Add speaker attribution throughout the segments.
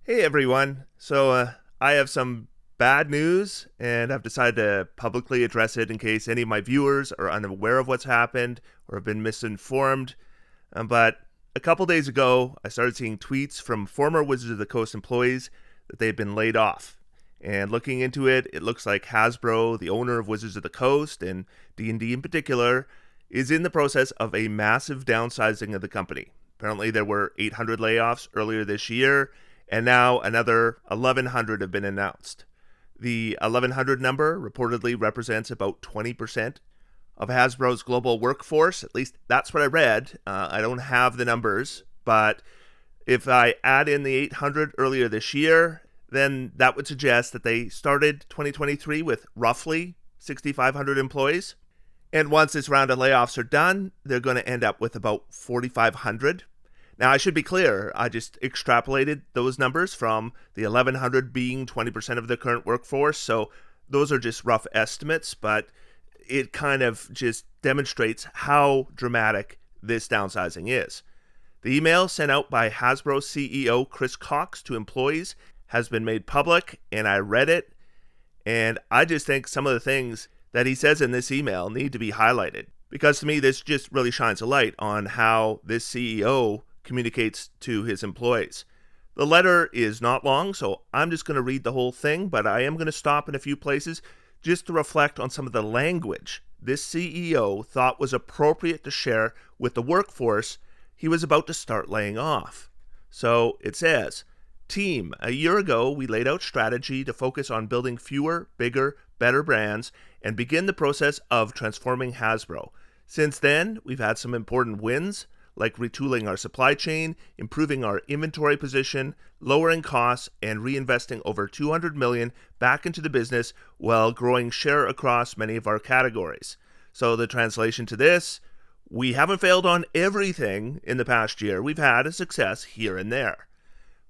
Speaker 1: Hey everyone. I have some bad news and I've decided to publicly address it in case any of my viewers are unaware of what's happened or have been misinformed. But a couple days ago, I started seeing tweets from former Wizards of the Coast employees that they've been laid off. And looking into it, it looks like Hasbro, the owner of Wizards of the Coast and D&D in particular, is in the process of a massive downsizing of the company. Apparently there were 800 layoffs earlier this year, and now another 1,100 have been announced. The 1,100 number reportedly represents about 20% of Hasbro's global workforce. At least that's what I read. I don't have the numbers, but if I add in the 800 earlier this year, then that would suggest that they started 2023 with roughly 6,500 employees. And once this round of layoffs are done, they're going to end up with about 4,500. Now, I should be clear, I just extrapolated those numbers from the 1,100 being 20% of the current workforce, so those are just rough estimates, but it kind of just demonstrates how dramatic this downsizing is. The email sent out by Hasbro CEO Chris Cox to employees has been made public, and I read it, and I just think some of the things that he says in this email need to be highlighted, because to me this just really shines a light on how this CEO communicates to his employees. The letter is not long, so I'm just going to read the whole thing, but I am going to stop in a few places just to reflect on some of the language this CEO thought was appropriate to share with the workforce he was about to start laying off. So it says, Team, a year ago we laid out strategy to focus on building fewer, bigger, better brands and begin the process of transforming Hasbro. Since then, we've had some important wins, like retooling our supply chain, improving our inventory position, lowering costs, and reinvesting over $200 million back into the business while growing share across many of our categories. So the translation to this, we haven't failed on everything in the past year. We've had a success here and there.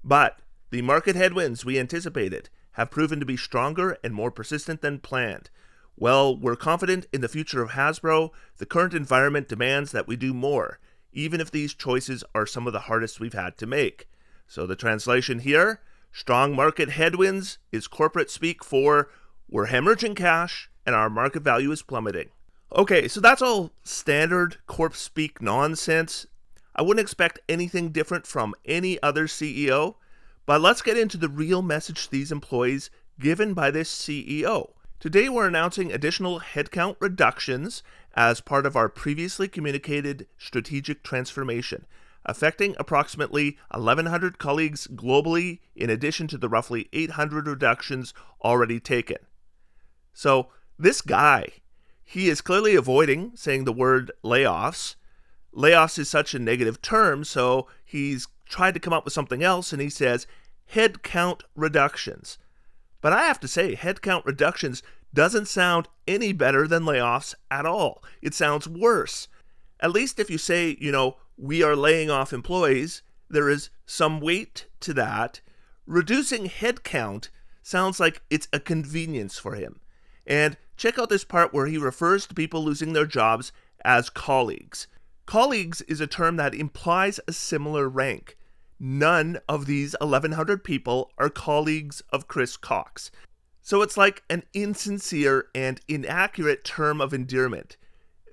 Speaker 1: But the market headwinds we anticipated have proven to be stronger and more persistent than planned. While we're confident in the future of Hasbro, the current environment demands that we do more, even if these choices are some of the hardest we've had to make. So the translation here, strong market headwinds is corporate speak for we're hemorrhaging cash and our market value is plummeting. Okay, so that's all standard corp speak nonsense. I wouldn't expect anything different from any other CEO, but let's get into the real message to these employees given by this CEO. Today we're announcing additional headcount reductions as part of our previously communicated strategic transformation, affecting approximately 1,100 colleagues globally in addition to the roughly 800 reductions already taken. So this guy, he is clearly avoiding saying the word layoffs. Layoffs is such a negative term, so he's tried to come up with something else, and he says headcount reductions. But I have to say, headcount reductions doesn't sound any better than layoffs at all. It sounds worse. At least if you say, we are laying off employees, there is some weight to that. Reducing headcount sounds like it's a convenience for him. And check out this part where he refers to people losing their jobs as colleagues. Colleagues is a term that implies a similar rank. None of these 1,100 people are colleagues of Chris Cox. So it's like an insincere and inaccurate term of endearment.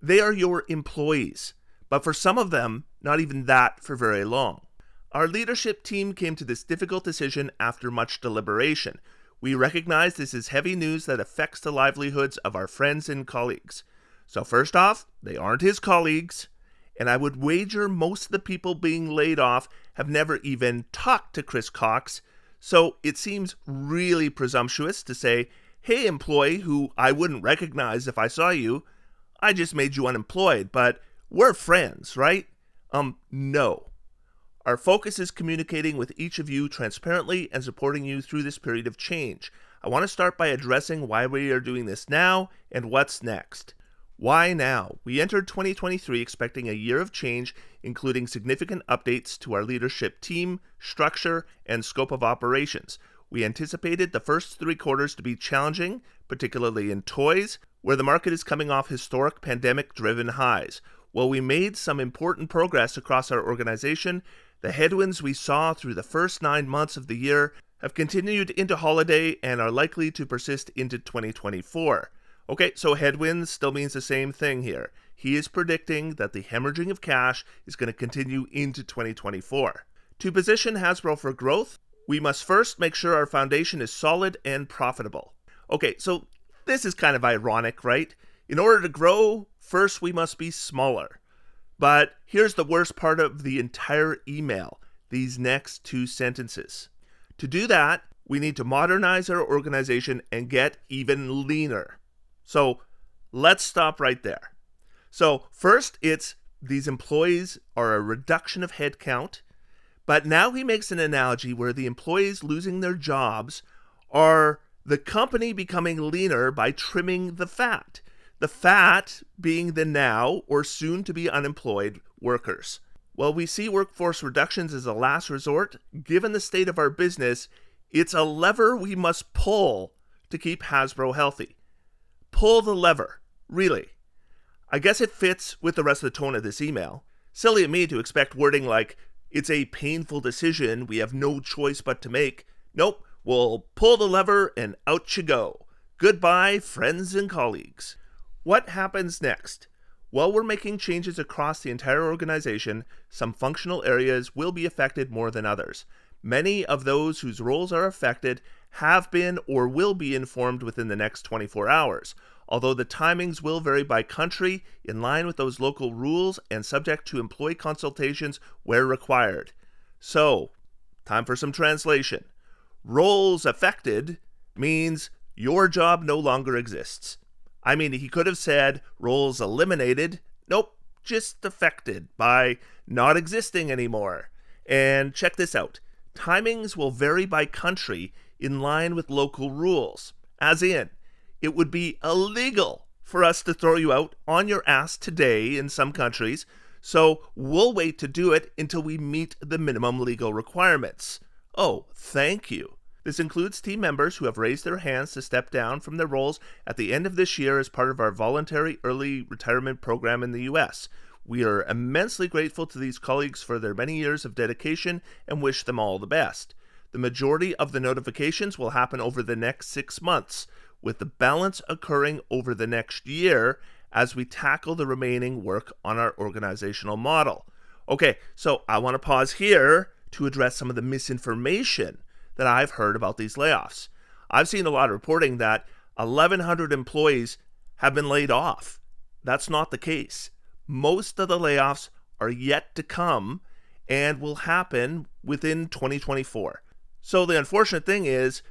Speaker 1: They are your employees, but for some of them, not even that for very long. Our leadership team came to this difficult decision after much deliberation. We recognize this is heavy news that affects the livelihoods of our friends and colleagues. So first off, they aren't his colleagues. And I would wager most of the people being laid off have never even talked to Chris Cox, so it seems really presumptuous to say, hey employee who I wouldn't recognize if I saw you, I just made you unemployed, but we're friends, right? No. Our focus is communicating with each of you transparently and supporting you through this period of change. I want to start by addressing why we are doing this now and what's next. Why now? We entered 2023 expecting a year of change, including significant updates to our leadership team, structure, and scope of operations. We anticipated the first 3 quarters to be challenging, particularly in toys, where the market is coming off historic pandemic-driven highs. While we made some important progress across our organization, The headwinds we saw through the first 9 months of the year have continued into holiday and are likely to persist into 2024. Okay, so headwinds still means the same thing here. He is predicting that the hemorrhaging of cash is going to continue into 2024. To position Hasbro for growth, we must first make sure our foundation is solid and profitable. Okay, so this is kind of ironic, right? In order to grow, first we must be smaller. But here's the worst part of the entire email, these next 2 sentences. To do that, we need to modernize our organization and get even leaner. So let's stop right there. So first, it's these employees are a reduction of headcount, but now he makes an analogy where the employees losing their jobs are the company becoming leaner by trimming the fat. The fat being the now or soon to be unemployed workers. While we see workforce reductions as a last resort, given the state of our business, it's a lever we must pull to keep Hasbro healthy. Pull the lever, really. I guess it fits with the rest of the tone of this email. Silly of me to expect wording like, it's a painful decision we have no choice but to make. Nope, we'll pull the lever and out you go. Goodbye, friends and colleagues. What happens next? While we're making changes across the entire organization, some functional areas will be affected more than others. Many of those whose roles are affected have been or will be informed within the next 24 hours, although the timings will vary by country in line with those local rules and subject to employee consultations where required. So, time for some translation. Roles affected means your job no longer exists. I mean, he could have said roles eliminated. Nope, just affected by not existing anymore. And check this out. Timings will vary by country in line with local rules. As in, it would be illegal for us to throw you out on your ass today in some countries, so we'll wait to do it until we meet the minimum legal requirements. Oh, thank you. This includes team members who have raised their hands to step down from their roles at the end of this year as part of our voluntary early retirement program in the U.S. We are immensely grateful to these colleagues for their many years of dedication and wish them all the best. The majority of the notifications will happen over the next 6 months, with the balance occurring over the next year as we tackle the remaining work on our organizational model. Okay, so I want to pause here to address some of the misinformation that I've heard about these layoffs. I've seen a lot of reporting that 1,100 employees have been laid off. That's not the case. Most of the layoffs are yet to come and will happen within 2024. So the unfortunate thing is,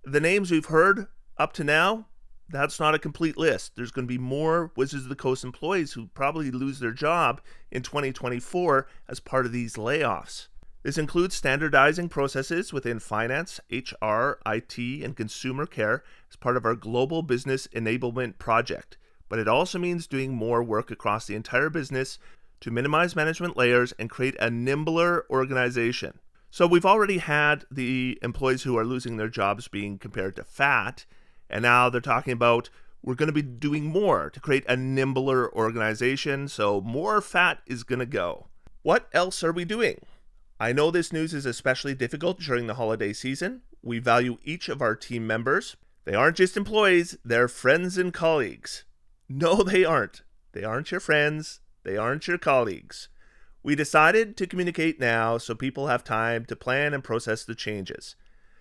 Speaker 1: the names we've heard up to now, that's not a complete list. There's going to be more Wizards of the Coast employees who probably lose their job in 2024 as part of these layoffs. This includes standardizing processes within finance, HR, IT, and consumer care as part of our global business enablement project. But it also means doing more work across the entire business to minimize management layers and create a nimbler organization. So we've already had the employees who are losing their jobs being compared to fat, and now they're talking about we're going to be doing more to create a nimbler organization, so more fat is going to go. What else are we doing? I know this news is especially difficult during the holiday season. We value each of our team members. They aren't just employees, they're friends and colleagues. No, they aren't. They aren't your friends. They aren't your colleagues. We decided to communicate now so people have time to plan and process the changes.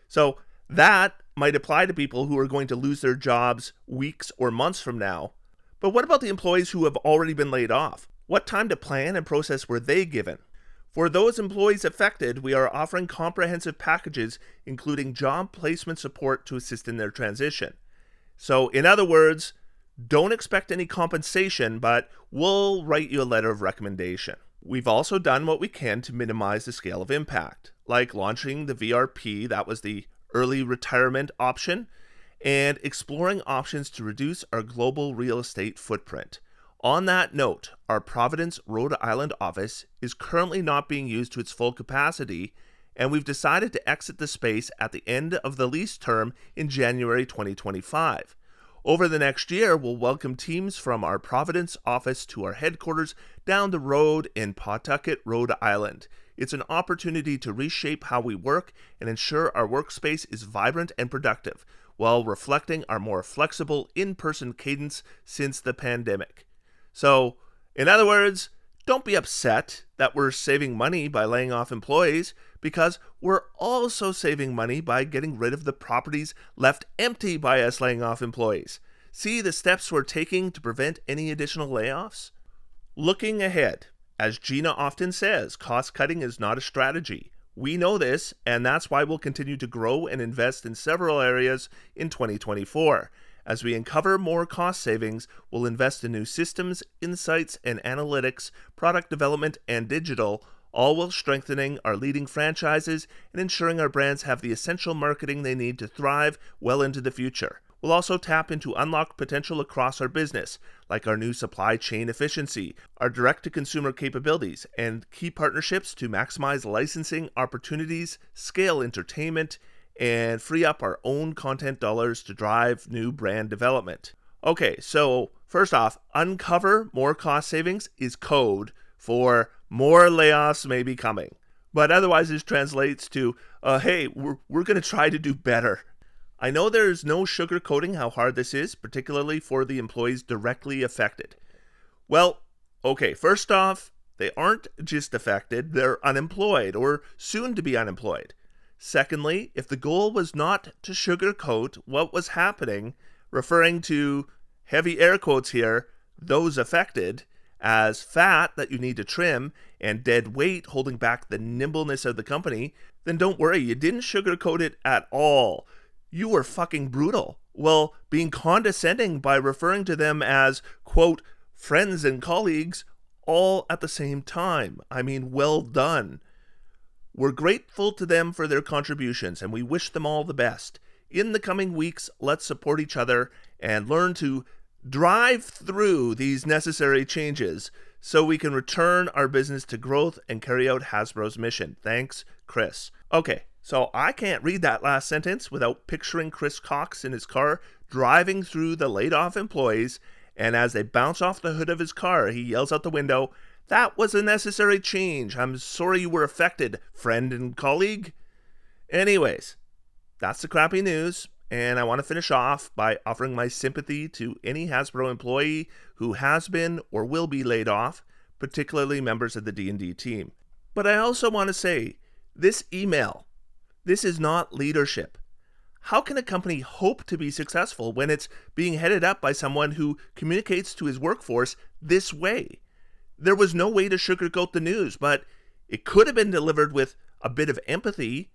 Speaker 1: So that might apply to people who are going to lose their jobs weeks or months from now. But what about the employees who have already been laid off? What time to plan and process were they given? For those employees affected, we are offering comprehensive packages, including job placement support to assist in their transition. So, in other words, don't expect any compensation, but we'll write you a letter of recommendation. We've also done what we can to minimize the scale of impact, like launching the VRP, that was the early retirement option, and exploring options to reduce our global real estate footprint. On that note, our Providence, Rhode Island office is currently not being used to its full capacity, and we've decided to exit the space at the end of the lease term in January 2025. Over the next year, we'll welcome teams from our Providence office to our headquarters down the road in Pawtucket, Rhode Island. It's an opportunity to reshape how we work and ensure our workspace is vibrant and productive, while reflecting our more flexible in-person cadence since the pandemic. So, in other words, don't be upset that we're saving money by laying off employees, because we're also saving money by getting rid of the properties left empty by us laying off employees. See the steps we're taking to prevent any additional layoffs? Looking ahead, as Gina often says, cost cutting is not a strategy. We know this, and that's why we'll continue to grow and invest in several areas in 2024. As we uncover more cost savings, we'll invest in new systems, insights, and analytics, product development, and digital, all while strengthening our leading franchises and ensuring our brands have the essential marketing they need to thrive well into the future. We'll also tap into unlocked potential across our business, like our new supply chain efficiency, our direct-to-consumer capabilities, and key partnerships to maximize licensing opportunities, scale entertainment, and free up our own content dollars to drive new brand development. Okay, so first off, uncover more cost savings is code for more layoffs may be coming. But otherwise, this translates to, hey, we're going to try to do better. I know there's no sugarcoating how hard this is, particularly for the employees directly affected. Well, okay, first off, they aren't just affected, they're unemployed or soon to be unemployed. Secondly, if the goal was not to sugarcoat what was happening, referring to, heavy air quotes here, those affected, as fat that you need to trim and dead weight holding back the nimbleness of the company, then don't worry, you didn't sugarcoat it at all. You were fucking brutal. Well, being condescending by referring to them as, quote, friends and colleagues all at the same time. I mean, well done. We're grateful to them for their contributions, and we wish them all the best. In the coming weeks, let's support each other and learn to drive through these necessary changes so we can return our business to growth and carry out Hasbro's mission. Thanks, Chris. Okay, so I can't read that last sentence without picturing Chris Cox in his car driving through the laid-off employees, and as they bounce off the hood of his car, he yells out the window, "That was a necessary change. I'm sorry you were affected, friend and colleague." Anyways, that's the crappy news, and I want to finish off by offering my sympathy to any Hasbro employee who has been or will be laid off, particularly members of the D&D team. But I also want to say, this email, this is not leadership. How can a company hope to be successful when it's being headed up by someone who communicates to his workforce this way? There was no way to sugarcoat the news, but it could have been delivered with a bit of empathy,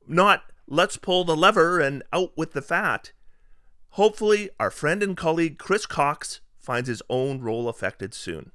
Speaker 1: not let's pull the lever and out with the fat. Hopefully, our friend and colleague Chris Cox finds his own role affected soon.